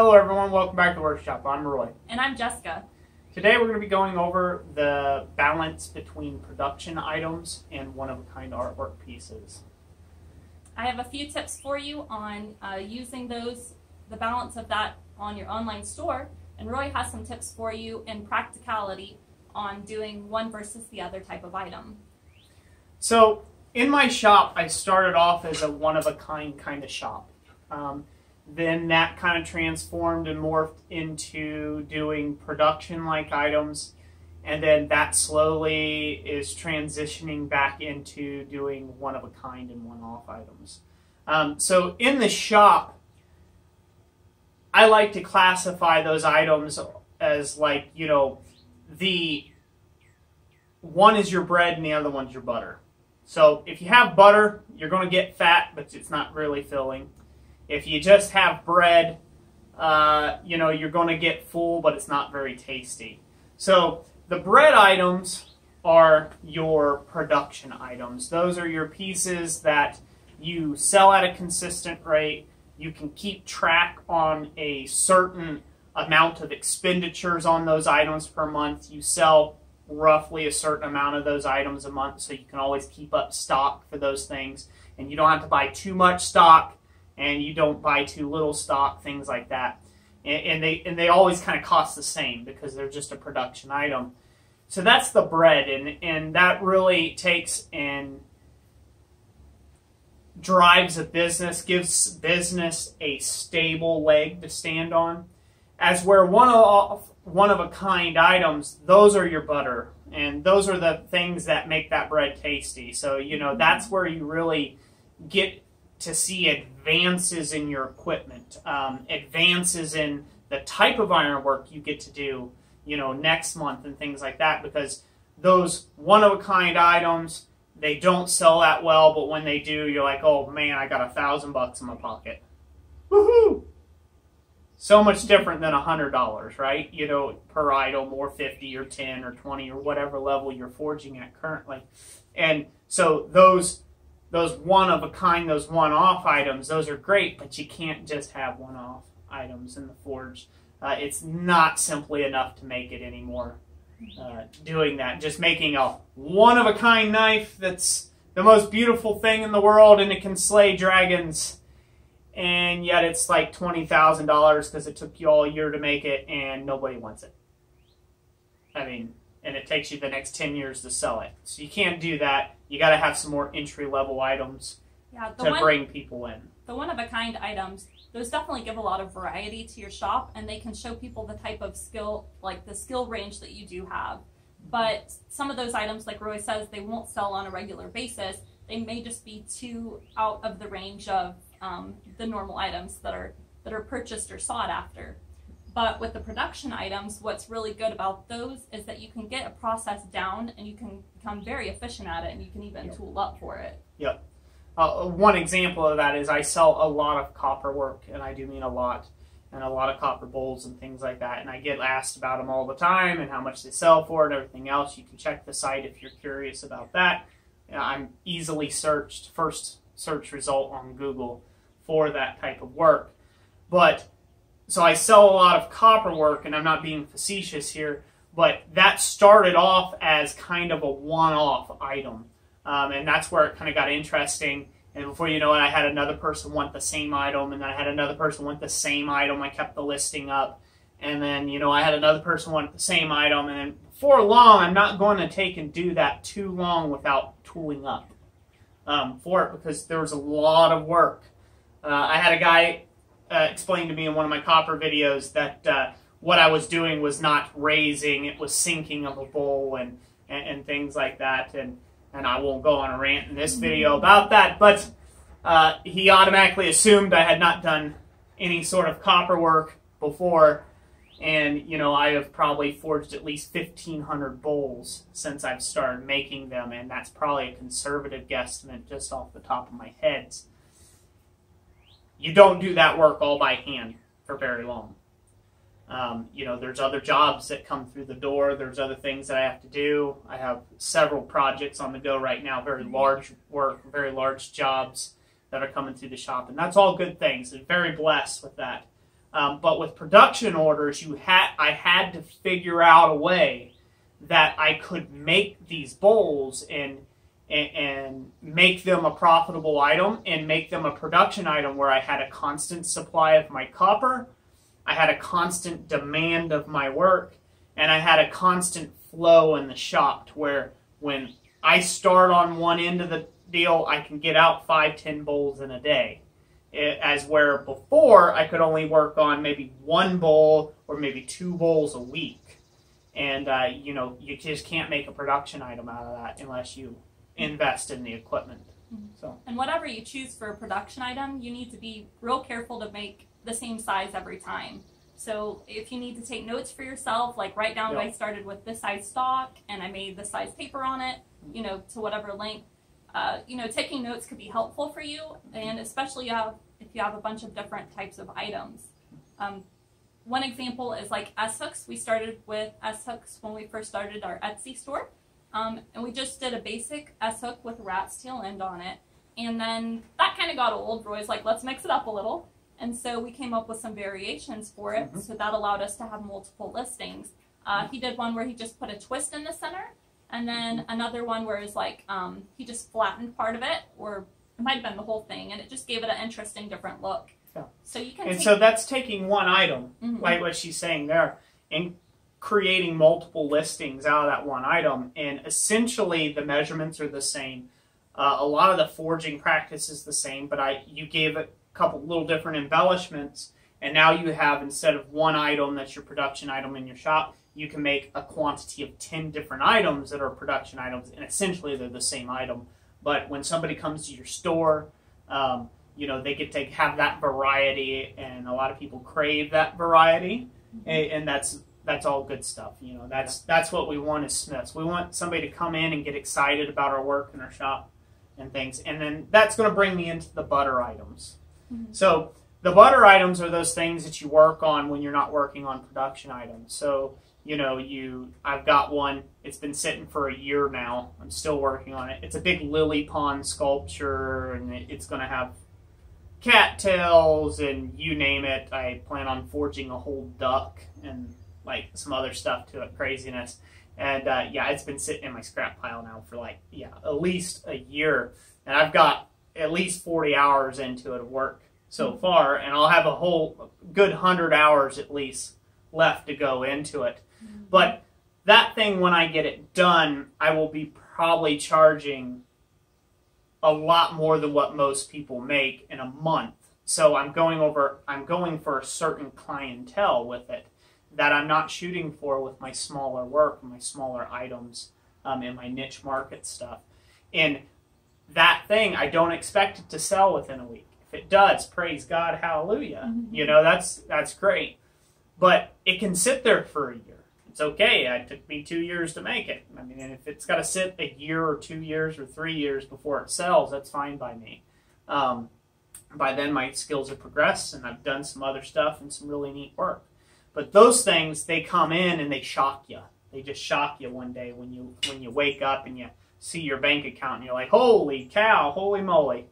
Hello everyone, welcome back to the workshop. I'm Roy. And I'm Jessica. Today we're going to be going over the balance between production items and one-of-a-kind artwork pieces. I have a few tips for you on using the balance of that on your online store, and Roy has some tips for you in practicality on doing one versus the other type of item. So in my shop, I started off as a one-of-a-kind kind of shop. Then that kind of transformed and morphed into doing production-like items, and then that slowly is transitioning back into doing one-of-a-kind and one-off items. So in the shop, I like to classify those items as like, you know, the one is your bread and the other one's your butter. So if you have butter, you're going to get fat, but it's not really filling. If you just have bread, you know, you're going to get full, but it's not very tasty. So the bread items are your production items. Those are your pieces that you sell at a consistent rate. You can keep track on a certain amount of expenditures on those items per month. You sell roughly a certain amount of those items a month, so you can always keep up stock for those things. And you don't have to buy too much stock, and you don't buy too little stock, things like that. And they always kind of cost the same because they're just a production item. So that's the bread, and that really takes and drives a business, gives business a stable leg to stand on. As where one-of-a-kind items, those are your butter, and those are the things that make that bread tasty. So, you know, that's where you really get to see advances in your equipment, advances in the type of ironwork you get to do, you know, next month and things like that, because those one-of-a-kind items, they don't sell that well, but when they do, you're like, oh man, I got $1,000 in my pocket. Woohoo! So much different than $100, right? You know, per item, or 50 or 10 or 20 or whatever level you're forging at currently. And so those one-of-a-kind, those one-off items, those are great, but you can't just have one-off items in the forge. It's not simply enough to make it anymore. Doing that, just making a one-of-a-kind knife that's the most beautiful thing in the world and it can slay dragons, and yet it's like $20,000 because it took you all year to make it and nobody wants it. I mean, and it takes you the next 10 years to sell it. So you can't do that. You got to have some more entry-level items to bring people in. The one-of-a-kind items, those definitely give a lot of variety to your shop, and they can show people the type of skill, like the skill range that you do have. But some of those items, like Roy says, they won't sell on a regular basis. They may just be too out of the range of the normal items that are purchased or sought after. But with the production items, what's really good about those is that you can get a process down and you can become very efficient at it, and you can even tool up for it. Yep. One example of that is I sell a lot of copper work, and I do mean a lot of copper bowls and things like that, and I get asked about them all the time and how much they sell for and everything else. You can check the site if you're curious about that. I'm easily searched, first search result on Google for that type of work. But so I sell a lot of copper work, and I'm not being facetious here, but that started off as kind of a one-off item. And that's where it kind of got interesting. And before you know it, I had another person want the same item, and then I had another person want the same item. I kept the listing up. And then, you know, I had another person want the same item. And then before long, I'm not going to take and do that too long without tooling up for it, because there was a lot of work. I had a guy explained to me in one of my copper videos that what I was doing was not raising, it was sinking of a bowl and things like that. And I won't go on a rant in this video about that, but he automatically assumed I had not done any sort of copper work before. And, you know, I have probably forged at least 1,500 bowls since I've started making them, and that's probably a conservative guesstimate just off the top of my head. You don't do that work all by hand for very long. You know, there's other jobs that come through the door. There's other things that I have to do. I have several projects on the go right now, very large work, very large jobs that are coming through the shop. And that's all good things. I'm very blessed with that. But with production orders, I had to figure out a way that I could make these bowls and make them a profitable item and make them a production item where I had a constant supply of my copper, I had a constant demand of my work, and I had a constant flow in the shop to where when I start on one end of the deal, I can get out 5-10 bowls in a day. As where before I could only work on maybe 1 bowl or maybe 2 bowls a week. And, you just can't make a production item out of that unless you invest in the equipment. So. And whatever you choose for a production item, you need to be real careful to make the same size every time. So if you need to take notes for yourself, like write down I started with this size stock and I made this size paper on it, to whatever length. Taking notes could be helpful for you, and especially if you have a bunch of different types of items. One example is like S-hooks. We started with S-hooks when we first started our Etsy store, and we just did a basic S-hook with a rat tail end on it, and then that kind of got old. Roy's like, let's mix it up a little, and so we came up with some variations for it, so that allowed us to have multiple listings. He did one where he just put a twist in the center, and then another one where it's like he just flattened part of it, or it might have been the whole thing, and it just gave it an interesting, different look. Yeah. So you can. And so that's taking one item, like what she's saying there, and creating multiple listings out of that one item. And essentially, the measurements are the same. A lot of the forging practice is the same, but you gave it a couple little different embellishments, and now you have, instead of one item that's your production item in your shop, you can make a quantity of 10 different items that are production items, and essentially they're the same item. But when somebody comes to your store, they get to have that variety, and a lot of people crave that variety, and that's all good stuff. That's what we want as smiths. We want somebody to come in and get excited about our work in our shop and things, and then that's going to bring me into the butter items. So the butter items are those things that you work on when you're not working on production items. So I've got one. It's been sitting for a year now. I'm still working on it. It's a big lily pond sculpture, and it's going to have cattails and you name it. I plan on forging a whole duck and like some other stuff to it, craziness. And it's been sitting in my scrap pile now for at least a year, and I've got at least 40 hours into it of work so far, and I'll have a whole good 100 hours at least left to go into it. But that thing, when I get it done, I will be probably charging a lot more than what most people make in a month. So I'm going for a certain clientele with it that I'm not shooting for with my smaller work, my smaller items, and my niche market stuff. And that thing, I don't expect it to sell within a week. If it does, praise God, hallelujah. That's great. But it can sit there for a year. It's okay. It took me 2 years to make it. I mean, and if it's got to sit a year or 2 years or 3 years before it sells, that's fine by me. By then, my skills have progressed, and I've done some other stuff and some really neat work. But those things, they come in and they shock you. They just shock you one day when you wake up and you see your bank account and you're like, holy cow, holy moly,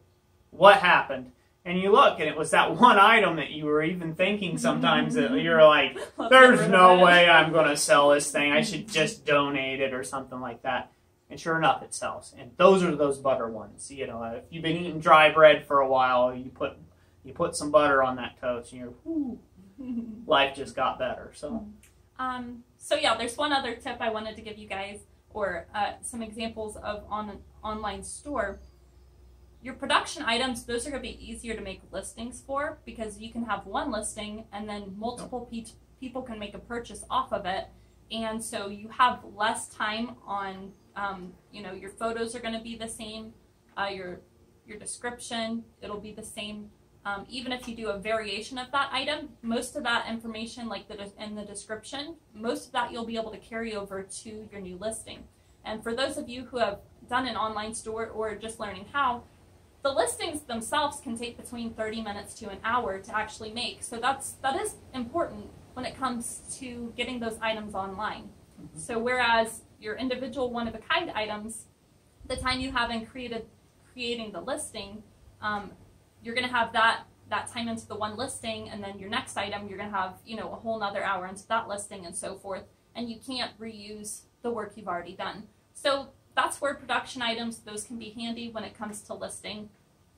what happened? And you look, and it was that one item that you were even thinking sometimes that you're like, there's no way I'm going to sell this thing. I should just donate it or something like that. And sure enough, it sells. And those are those butter ones. If you've been eating dry bread for a while, you put some butter on that toast, and life just got better. So there's one other tip I wanted to give you guys, or some examples of on an online store. Your production items, those are going to be easier to make listings for, because you can have one listing and then multiple people can make a purchase off of it. And so you have less time on, your photos are going to be the same, your description, it'll be the same. Even if you do a variation of that item, most of that information, like in the description, most of that you'll be able to carry over to your new listing. And for those of you who have done an online store or just learning how, the listings themselves can take between 30 minutes to an hour to actually make. So that is important when it comes to getting those items online. So whereas your individual one-of-a-kind items, the time you have in creating the listing, you're going to have that that time into the one listing, and then your next item, you're going to have, you know, a whole nother hour into that listing and so forth, and you can't reuse the work you've already done. So that's where production items, those can be handy when it comes to listing,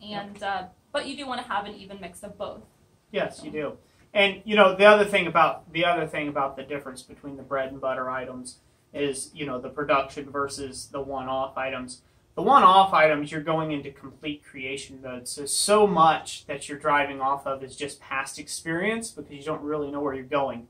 and but you do want to have an even mix of both. Yes, so. You do. And you know, the other thing about the difference between the bread and butter items is, you know, the production versus the one-off items. The one-off items, you're going into complete creation mode, so much that you're driving off of is just past experience, because you don't really know where you're going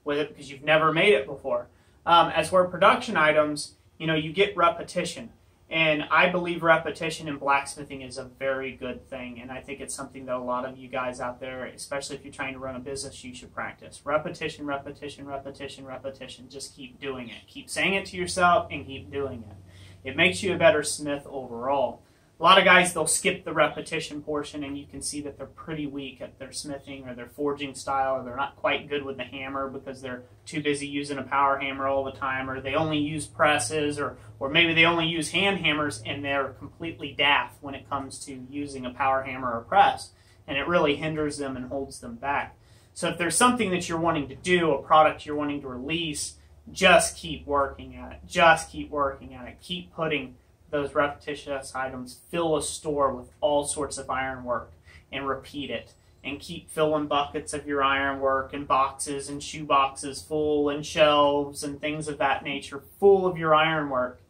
with it, because you've never made it before. As where production items, you know, you get repetition. And I believe repetition in blacksmithing is a very good thing, and I think it's something that a lot of you guys out there, especially if you're trying to run a business, you should practice. Repetition, repetition, repetition, repetition. Just keep doing it. Keep saying it to yourself and keep doing it. It makes you a better smith overall. A lot of guys, they'll skip the repetition portion, and you can see that they're pretty weak at their smithing or their forging style, or they're not quite good with the hammer because they're too busy using a power hammer all the time, or they only use presses, or maybe they only use hand hammers, and they're completely daft when it comes to using a power hammer or press, and it really hinders them and holds them back. So if there's something that you're wanting to do, a product you're wanting to release, just keep working at it. Just keep working at it. Keep putting those repetitious items. Fill a store with all sorts of ironwork and repeat it. And keep filling buckets of your ironwork and boxes and shoe boxes full, and shelves and things of that nature full of your ironwork.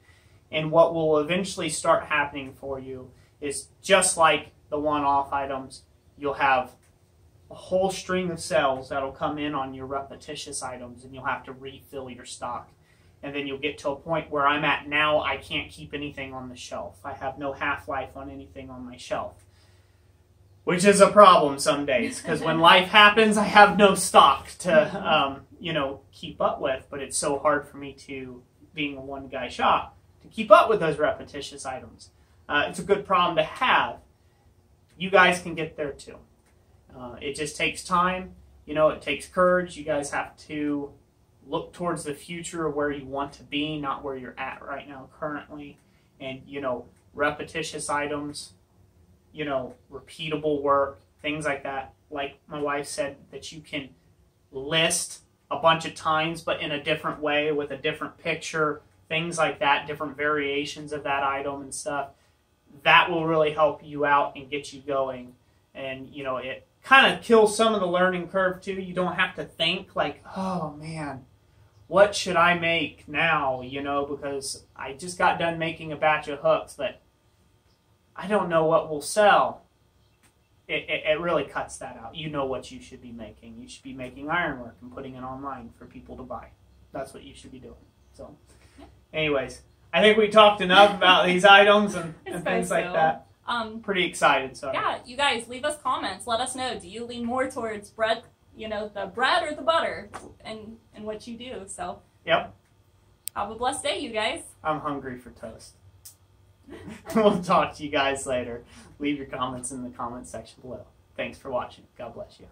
And what will eventually start happening for you is, just like the one-off items, you'll have a whole string of sales that'll come in on your repetitious items, and you'll have to refill your stock. And then you'll get to a point where I'm at now, I can't keep anything on the shelf. I have no half-life on anything on my shelf, which is a problem some days, because when life happens, I have no stock to you know, keep up with. But it's so hard for me to, being a one-guy shop, to keep up with those repetitious items. It's a good problem to have. You guys can get there too. It just takes time. You know, it takes courage. You guys have to look towards the future of where you want to be, not where you're at right now currently. And, you know, repetitious items, you know, repeatable work, things like that. Like my wife said, that you can list a bunch of times, but in a different way with a different picture, things like that, different variations of that item and stuff. That will really help you out and get you going. And, you know, it kind of kills some of the learning curve too. You don't have to think like, oh man, what should I make now, you know, because I just got done making a batch of hooks, but I don't know what will sell. It really cuts that out. You know what you should be making. You should be making ironwork and putting it online for people to buy. That's what you should be doing. So, anyways, I think we talked enough about these items and things like that. Pretty excited. So yeah, you guys leave us comments. Let us know. Do you lean more towards bread, you know, the bread or the butter, and what you do? So yep. Have a blessed day, you guys. I'm hungry for toast. We'll talk to you guys later. Leave your comments in the comment section below. Thanks for watching. God bless you.